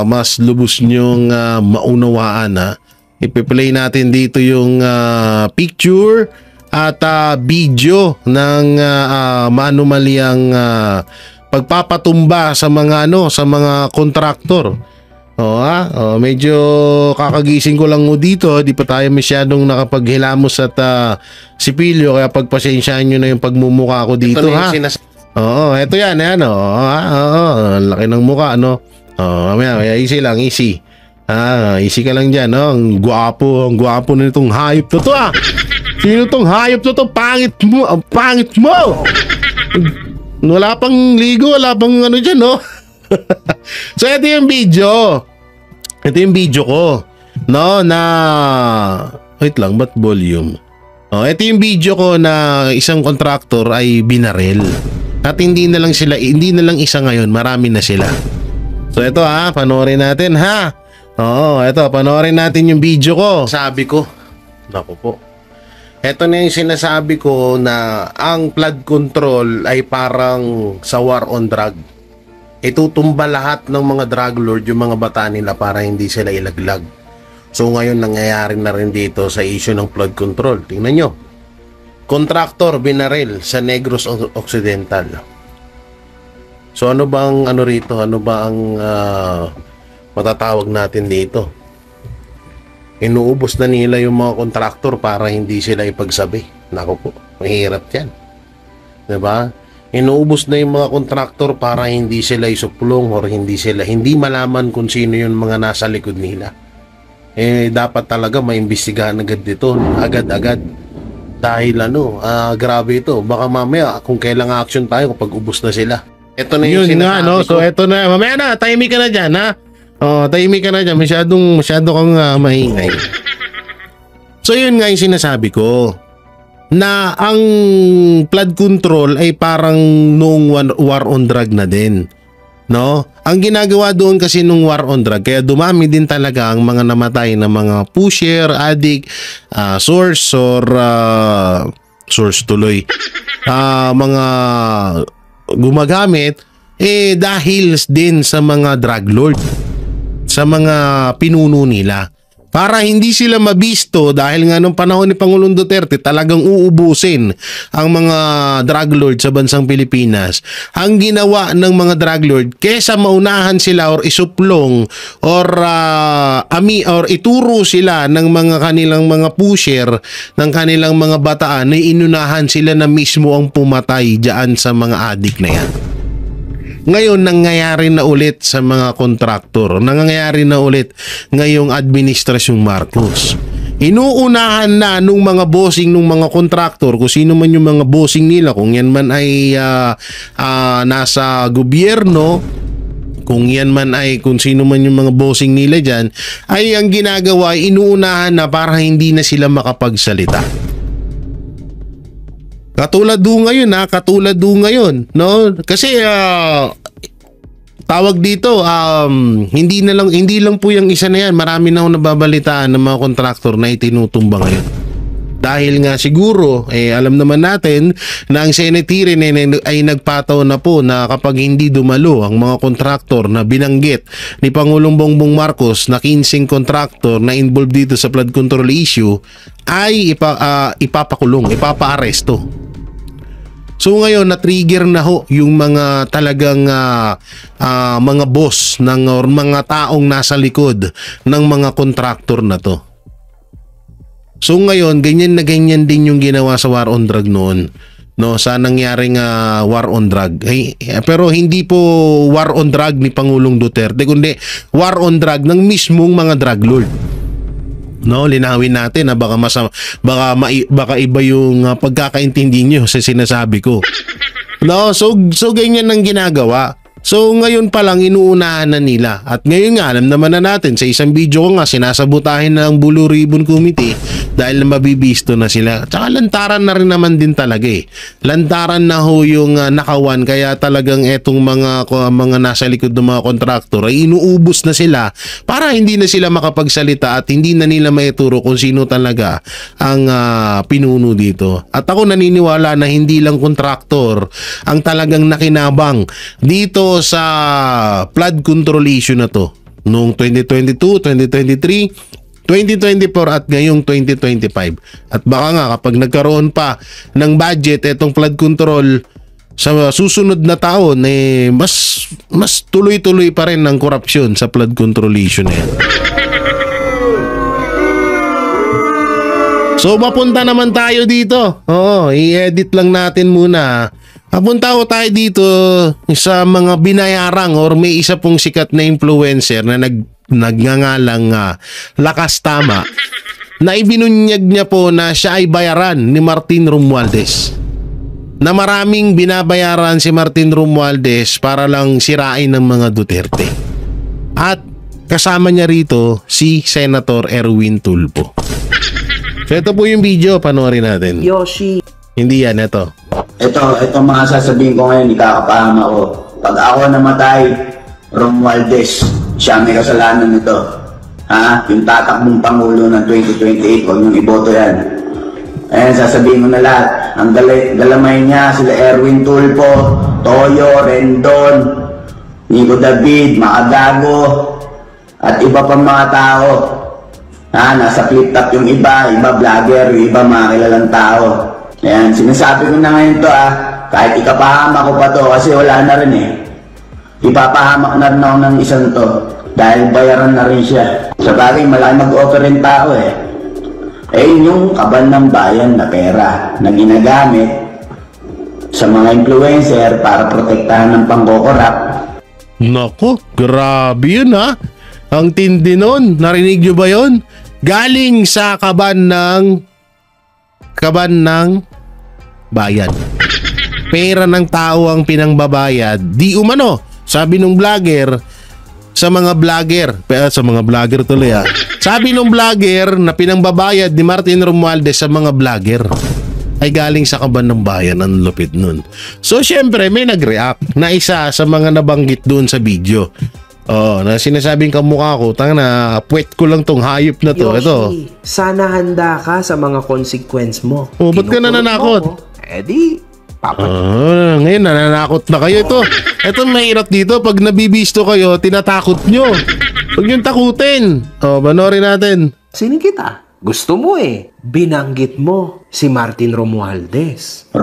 mas lubos nyong maunawaan ipi-play natin dito yung picture at video ng manumalyang pagpapatumba sa mga sa mga kontraktor. Medyo kakagising ko lang dito, di pa tayo masyadong nakapaghilamos at sipilyo, kaya pagpasensyaan nyo na yung pagmumukha ko dito ito yan, laki ng mukha, mamaya, easy lang, easy. Easy ka lang dyan, ang gwapo na itong hayop to Sino tong hayop to? Pangit mo, ang pangit mo. Wala pang ligo, wala pang dyan, So, ito yung video. Ito yung video ko. Na... Wait lang, ba't volume? Ito yung video ko na isang kontraktor ay binarel. At hindi na lang isa ngayon, marami na sila. So, ito panoorin natin ito, panoorin natin yung video ko. Sabi ko, naku po. Ito na yung sinasabi ko na ang flood control ay parang sa war on drug. Itutumba lahat ng mga drug lord yung mga bata nila para hindi sila ilaglag. So ngayon nangyayari na rin dito sa issue ng flood control. Tingnan nyo. Kontraktor binaril sa Negros Occidental. So ano bang rito? Ano ba ang matatawag natin dito? Inuubos na nila yung mga kontraktor para hindi sila ipagsabi. Nako po, mahirap yan. Diba? Inuubos na yung mga kontraktor para hindi sila isuplong or hindi malaman kung sino yung mga nasa likod nila. Dapat talaga maimbestigahan agad dito, agad-agad. Dahil grabe ito. Baka mamaya kung kailang action tayo kapag ubos na sila. Ito na yung sinasabi ko. So ito na, mamaya na, timing ka na dyan tahimik ka na dyan. Masyado kang maingay. So yun nga yung sinasabi ko. Na ang flood control ay parang noong war on drug na din. Ang ginagawa doon kasi nung war on drug, kaya dumami din talaga ang mga namatay na mga pusher, addict, source or source tuloy. Mga gumagamit dahil din sa mga drug lord, sa mga pinuno nila, para hindi sila mabisto. Dahil nga nung panahon ni Pangulong Duterte talagang uubusin ang mga drug lord sa bansang Pilipinas. Ang ginawa ng mga drug lord, kesa maunahan sila or isuplong or ituro sila ng mga kanilang mga pusher, ng kanilang mga bataan, na inunahan sila na mismo ang pumatay diyan sa mga addict na yan. Ngayon, nangyayari na ulit sa mga kontraktor. Nangyayari na ulit ngayong administrasyong Marcos. Inuunahan na nung mga bossing nung mga kontraktor, kung sino man yung mga bossing nila, kung yan man ay nasa gobyerno, kung yan man ay kung sino man yung mga bossing nila dyan, ay ang ginagawa, inuunahan na para hindi na sila makapagsalita. Katulad do ngayon, kasi tawag dito, hindi lang po yung isa na yan. Marami na akong nababalitaan ng mga kontraktor na itinutumba ngayon. Dahil nga siguro, alam naman natin na ang Senate hearing ay nagpataw na po na kapag hindi dumalo ang mga kontraktor na binanggit ni Pangulong Bongbong Marcos na 15 kontraktor na involved dito sa flood control issue, ay ipapakulong, ipapaaresto. So ngayon na-trigger na yung mga talagang mga boss or mga taong nasa likod ng mga kontraktor na to. So ngayon ganyan din yung ginawa sa war on drug noon, sa nangyaring war on drug. Pero hindi po war on drug ni Pangulong Duterte, kundi war on drug ng mismong mga drug lord. Linawin natin na baka iba yung pagkakaintindi niyo sa sinasabi ko. So ganyan ang ginagawa. So ngayon pa lang inuunahan na nila. At ngayon nga alam naman na natin, sa isang video ko nga sinasabutahin na ang Blue Ribbon Committee dahil mabibisto na sila. Tsaka lantaran na rin naman din talaga eh. Lantaran na ho yung nakawan, kaya talagang etong mga nasa likod ng mga kontraktor ay inuubos na sila para hindi na sila makapagsalita at hindi na nila maituro kung sino talaga ang pinuno dito. At ako naniniwala na hindi lang kontraktor ang talagang nakinabang dito sa flood control issue na to noong 2022, 2023, 2024 at ngayong 2025. At baka nga kapag nagkaroon pa ng budget etong flood control sa susunod na taon, mas tuloy-tuloy pa rin ang korupsyon sa flood control issue na yan. So mapunta naman tayo dito. Oo, i-edit lang natin muna. Papunta ko tayo dito sa mga binayarang or may isa pong sikat na influencer na nagngangalang Lakas Tama na ibinunyag niya po na siya ay bayaran ni Martin Romualdez. Na maraming binabayaran si Martin Romualdez para lang sirain ng mga Duterte. At kasama niya rito si Senator Erwin Tulfo. So ito po yung video, panoorin natin. Yoshi. Hindi yan, ito. Ito mga sasabihin ko ngayon, ikakapahama ko. Pag ako namatay, Romualdez, siya may kasalanan nito. Ha? Yung tatakbong Pangulo ng 2028, huwag niyong iboto yan. Ayan, sasabihin mo na lahat. Ang galamay niya, sila Erwin Tulfo, Toyo, Rendon, Nico David, Makagago, at iba pang mga tao. Ha? Nasa flip top yung iba vlogger, yung iba mga kilalang tao. Ayan, sinasabi ko na ngayon to kahit ikapahama ko pa to kasi wala na rin eh. Ipapahamak na rin ako ng isang to dahil bayaran na rin siya. Sa bagay, malaki mag-offer rin tao eh. Yun yung kaban ng bayan na pera na ginagamit sa mga influencer para protektahan ng pangkokorap. Naku, grabe yun ha. Ang tindi nun. Narinig nyo ba yun? Galing sa kaban ng bayan. Pera ng tao ang pinangbabayad. Di umano, sabi nung vlogger, sa mga vlogger tuloy Sabi nung vlogger na pinangbabayad ni Martin Romualdez sa mga vlogger ay galing sa kaban ng bayan. Ang lupit nun. So syempre may nag-react na isa sa mga nabanggit doon sa video. Na sinasabing kamukha ko, na puwet ko lang tong hayop na to. Yoshi, ito. Sana handa ka sa mga consequence mo. Ba't ka nananakot? Ngayon nananakot na kayo. Ito mahirap dito. Pag nabibisto kayo, tinatakot nyo. Huwag nyo takutin. Banorin natin. Sino kita? Gusto mo eh. Binanggit mo si Martin Romualdez.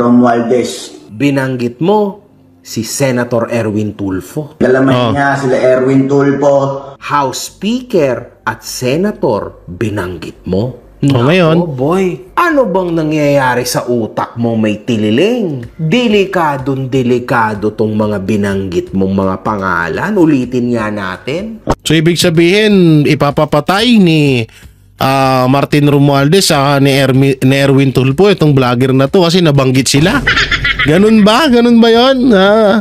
Binanggit mo si Senator Erwin Tulfo. Galamay niya sila Erwin Tulfo. House Speaker at Senator, binanggit mo. Ngayon, boy, ano bang nangyayari sa utak mo may tililing? Delikado tong mga binanggit mong mga pangalan. Ulitin nga natin. So ibig sabihin, ipapapatay ni Martin Romualdez ni Erwin Tulfo itong vlogger na to kasi nabanggit sila. Ganun ba? Ganun ba yun?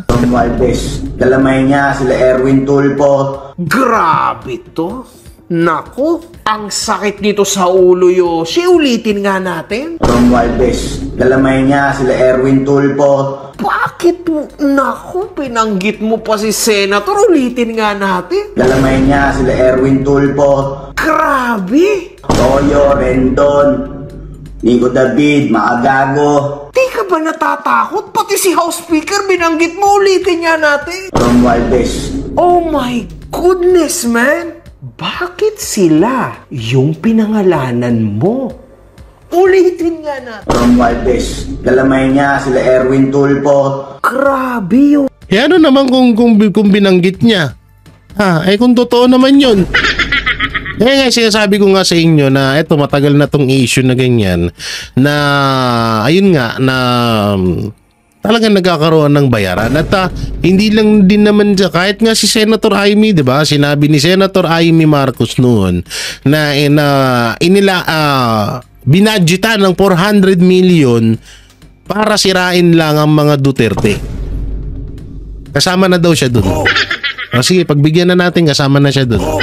Romualdez, galamay niya sila Erwin Tulfo. Grabe to. Naku, ang sakit nito sa ulo, Yoshi. Ulitin nga natin. Romualdez, galamay niya sila Erwin Tulfo. Bakit? Naku, pinanggit mo pa si Senator. Ulitin nga natin. Galamay niya sila Erwin Tulfo. Grabe. Toyo, Rendon, Nico David, Makagago. Di ka ba natatakot? Pati si House Speaker binanggit mo. Ulitin nga natin. Romualdez. Oh my goodness, man. Bakit sila yung pinangalanan mo? Ulitin nga natin. Romualdez, galamay niya sila Erwin Tulfo. Grabe yun. Ano naman kung binanggit niya? Kung totoo naman yun. Nga sinasabi ko nga sa inyo na eto matagal na tong issue na ganyan na ayun nga na talagang nagkakaroon ng bayaran at hindi lang din naman kahit nga si Senator Amy, 'di ba? Sinabi ni Senator Amy Marcos noon na binadgetan ng 400 million para sirain lang ang mga Duterte. Kasama na daw siya doon. Sige, pagbigyan na natin, kasama na siya doon.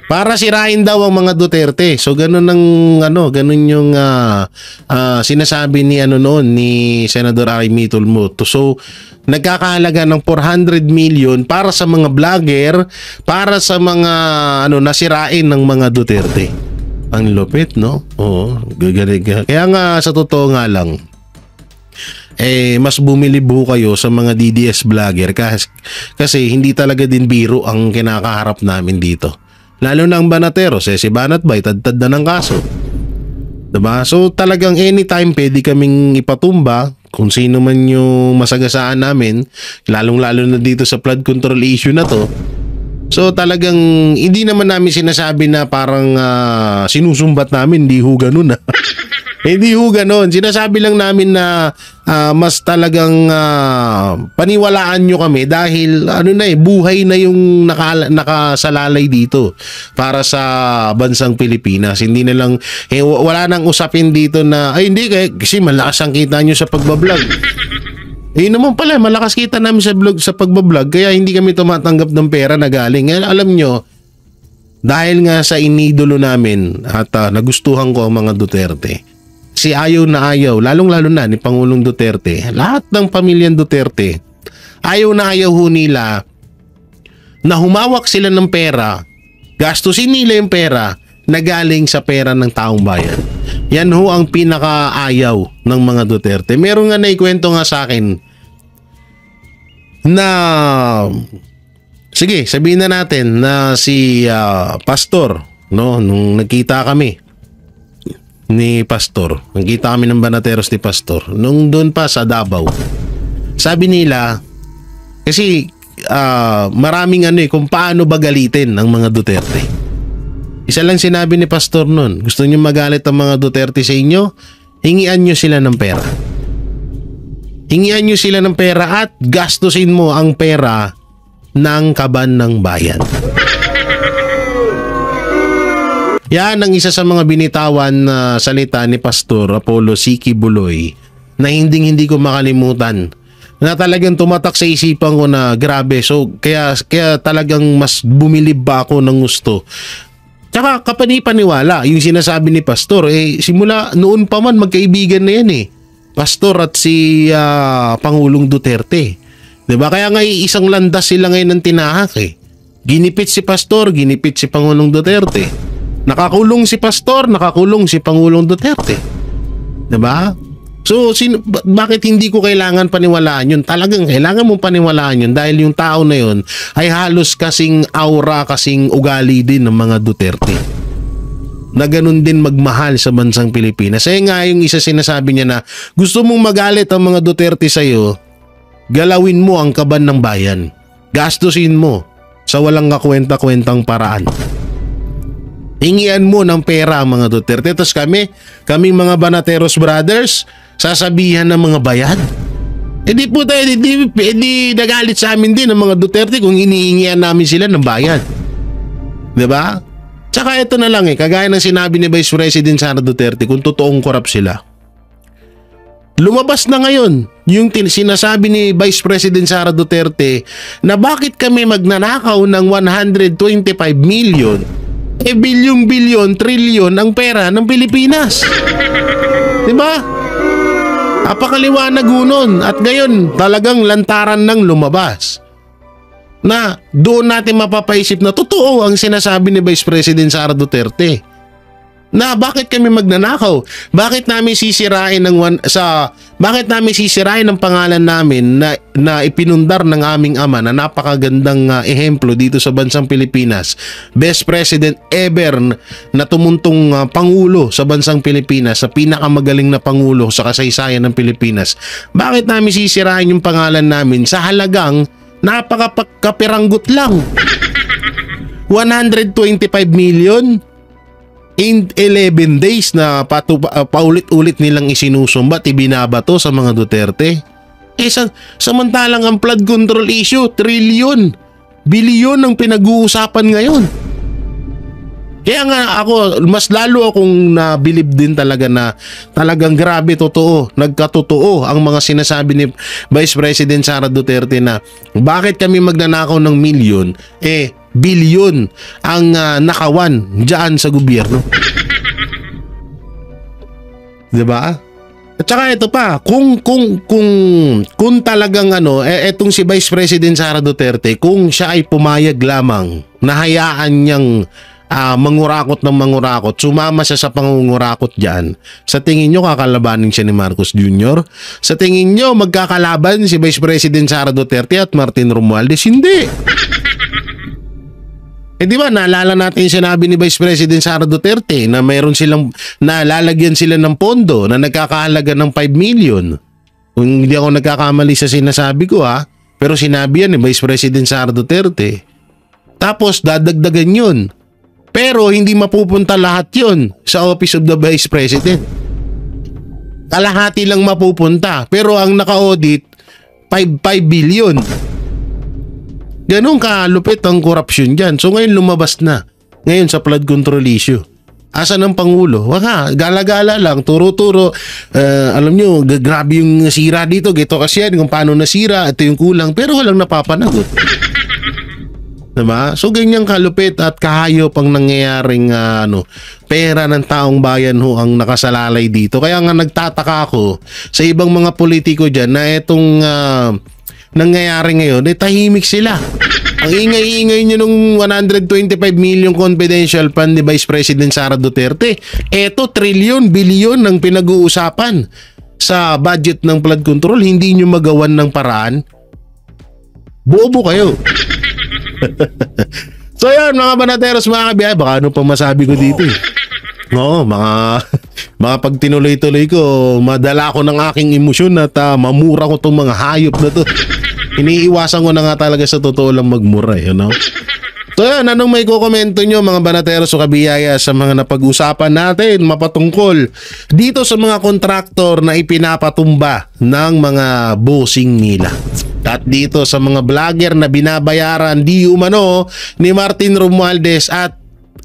Para sirain daw ang mga Duterte. So ganun ganun yung sinasabi ni ni Senador Amy Tulfo. So nagkakahalaga ng 400 million para sa mga vlogger, para sa mga nasirain ng mga Duterte. Ang lupit, no? Oo, gagaling. Kaya nga sa totoo nga lang, mas bumili po kayo sa mga DDS vlogger kasi hindi talaga din biro ang kinakaharap namin dito. Lalo na ang Banateros, si Banat Bay, tad na ng kaso. Diba? So talagang anytime pwede kaming ipatumba kung sino man yung masagasaan namin, lalong-lalo na dito sa flood control issue na to. So talagang hindi naman namin sinasabi na parang sinusumbat namin, hindi ho ganun. Hindi ho ganun. Sinasabi lang namin na mas talagang paniwalaan nyo kami dahil buhay na yung nakasalalay dito para sa bansang Pilipinas. Hindi na lang, wala nang usapin dito na, hindi kasi malakas ang kita nyo sa pagbablog. Naman pala, malakas kita namin sa pagbablog kaya hindi kami tumatanggap ng pera na galing. Alam nyo, dahil nga sa inidolo namin at nagustuhan ko ang mga Duterte, si ayaw na ayaw, lalong-lalo na ni Pangulong Duterte, lahat ng pamilyang Duterte, ayaw na ayaw ho nila na humawak sila ng pera, gastusin nila yung pera na galing sa pera ng taong bayan. Yan ho ang pinakaayaw ng mga Duterte. Meron nga naikwento nga sa akin na, sige, sabihin na natin na si Pastor, no, nung nagkita kami ni Pastor. Nagkita kami ng Banateros ni Pastor. Nung doon pa sa Davao. Sabi nila, kasi maraming kung paano ba galitin ang mga Duterte. Isa lang sinabi ni Pastor noon, gusto niyo magalit ang mga Duterte sa inyo? Hingian niyo sila ng pera. Hingian niyo sila ng pera at gastusin mo ang pera ng kaban ng bayan. Yan ang isa sa mga binitawan na salita ni Pastor Apollo Siki Buloy na hindi ko makalimutan, na talagang tumatak sa isipan ko na grabe. So kaya talagang mas bumilib ba ako ng gusto. Tsaka kapani-paniwala yung sinasabi ni Pastor, simula noon pa man magkaibigan na yan Pastor at si Pangulong Duterte. 'Di ba? Kaya nga isang landas sila ngayon ng tinahak Ginipit si Pastor, ginipit si Pangulong Duterte. Nakakulong si Pastor, nakakulong si Pangulong Duterte. 'Di ba? So bakit hindi ko kailangan paniwalaan yun? Talagang kailangan mong paniwalaan yun dahil yung tao na yun ay halos kasing aura, kasing ugali din ng mga Duterte. Na ganun din magmahal sa bansang Pilipinas. Nga yung isa sinasabi niya na gusto mong magalit ang mga Duterte sa'yo, galawin mo ang kaban ng bayan. Gastusin mo sa walang kakwenta-kwentang paraan. Hingian mo ng pera ang mga Duterte. Tapos kaming mga Banateros brothers, sasabihan ng mga bayad. Di po tayo, di nagalit sa amin din ang mga Duterte kung hinihingian namin sila ng bayad. Diba? Tsaka ito na lang kagaya ng sinabi ni Vice President Sara Duterte, kung totoong korap sila. Lumabas na ngayon yung sinasabi ni Vice President Sara Duterte na bakit kami magnanakaw ng 125 million, bilyon-bilyon, trilyon ang pera ng Pilipinas. Diba? Apakaliwanag nun. At ngayon, talagang lantaran nang lumabas na doon natin mapapaisip na totoo ang sinasabi ni Vice President Sara Duterte. Na bakit kami magnanakaw? Bakit namin sisirain ang pangalan namin na ipinundar ng aming ama na napakagandang ehemplo dito sa bansang Pilipinas. Best President ever na tumuntong pangulo sa bansang Pilipinas, sa pinakamagaling na pangulo sa kasaysayan ng Pilipinas. Bakit namin sisirain yung pangalan namin sa halagang napakapiranggot lang? 125 million? In 11 days na paulit-ulit nilang isinusumbat, ibinabato sa mga Duterte. Samantalang ang flood control issue, trilyon, bilyon ang pinag-uusapan ngayon. Kaya nga ako, mas lalo akong nabilib din talaga na talagang grabe, totoo, nagkatotoo ang mga sinasabi ni Vice President Sara Duterte na bakit kami magnanakaw ng milyon, bilyon ang nakawan diyan sa gobyerno. 'Di ba? At saka ito pa, kung talagang etong si Vice President Sara Duterte, kung siya ay pumayag lamang, nahayaan niyang mangurakot ng mangurakot, sumama siya sa pangungurakot diyan, sa tingin nyo kakalabanin siya ni Marcos Jr.? Sa tingin nyo magkakalaban si Vice President Sara Duterte at Martin Romualdez? Hindi. Di ba, naalala natin yung sinabi ni Vice President Sara Duterte na mayroon silang, nalalagyan sila ng pondo na nagkakahalaga ng 5 million. Kung hindi ako nagkakamali sa sinasabi ko pero sinabi yan ni Vice President Sara Duterte. Tapos dadagdagan yun. Pero hindi mapupunta lahat yun sa Office of the Vice President. Kalahati lang mapupunta. Pero ang naka-audit, 5 billion. Ganun kalupit ang korupsyon dyan. So ngayon lumabas na. Ngayon sa flood control issue. Asa ng Pangulo? Waka, gala-gala lang, turo-turo. Alam nyo, grabe yung sira dito. Gito kasi yan, kung paano nasira, ito yung kulang. Pero walang napapanagot. Diba? So ganyang kalupit at kahayop ang nangyayaring pera ng taong bayan ho ang nakasalalay dito. Kaya nga nagtataka ako sa ibang mga politiko dyan na itong nangyayari ngayon, tahimik sila. Ang ingay-ingay nyo nung 125 million confidential fund ni Vice President Sara Duterte. Eto, trilyon, bilyon ang pinag-uusapan sa budget ng flood control. Hindi nyo magawan ng paraan. Bobo kayo. So yan, mga banateros, mga kabiyahe, baka ano pang masabi ko dito Oo, mga pag tinuloy-tuloy ko, madala ko ng aking emosyon at mamura ko tong mga hayop na to. Iniiwasan ko na nga talaga sa totoo lang magmura, So yan, anong may kukomento nyo mga banateros o kabiyaya sa mga napag-usapan natin mapatungkol dito sa mga kontraktor na ipinapatumba ng mga bossing nila? At dito sa mga vlogger na binabayaran di umano ni Martin Romualdez at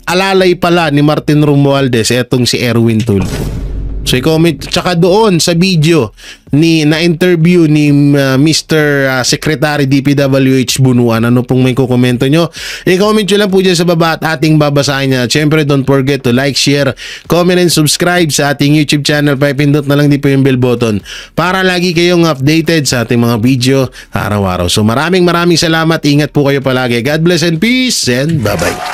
alalay pala ni Martin Romualdez etong si Erwin Tulfo. So i-comment, tsaka doon sa video na interview ni Mr. Secretary DPWH Bunuan, ano pong may kukomento nyo? I-comment nyo lang po dyan sa baba at ating babasahin niya. Siyempre, don't forget to like, share, comment, and subscribe sa ating YouTube channel. Pipindot na lang din po yung bell button para lagi kayong updated sa ating mga video araw-araw. So maraming salamat. Ingat po kayo palagi. God bless and peace and bye-bye.